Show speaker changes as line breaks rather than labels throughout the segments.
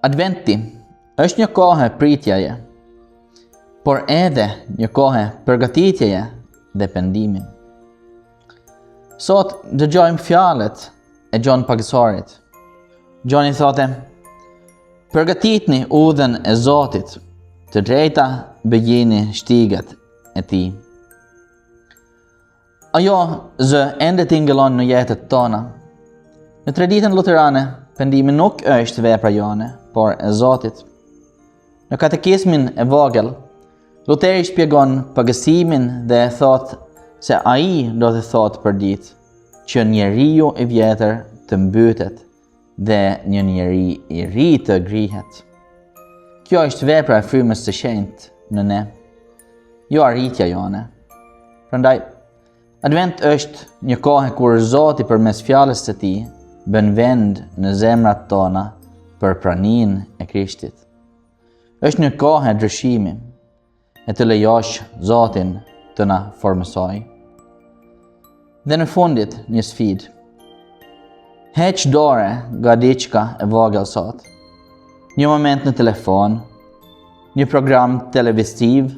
Adventi është një kohë pritjeje, por edhe një kohë përgatitjeje dhe pendimi. Sot dëgjojmë fjalët e Gjon Pagësorit. Gjoni thote: "Përgatitni udhën e Zotit, të drejta bëjini shtigat e tij." Ajo zë ende tingëllon në jetët tona. Në traditën luterane, pendimi nuk është vepra jone, por e Zotit. Në katekizmin e vogël, Luteri shpjegon pagësimin dhe thot se ai do të thot për ditë që njeriu i vjetër të mbytet dhe një njeri i ri të grihet. Kjo është vepra e frymës së shenjtë në ne, jo arritja jone. Prandaj, Advent është një kohë kur Zoti përmes fjalës së Tij bën vend në zemrat tona për praninë e Krishtit. Është një kohë e ndryshimi, e të lejosh Zotin të na formësoj. Dhe në fundit një sfidë. Heq dore nga diçka e vogël sot. Një moment në telefon, një program televiziv,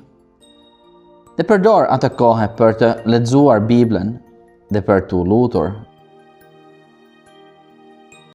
dhe përdor atë kohë për të lexuar Biblën dhe për të lutur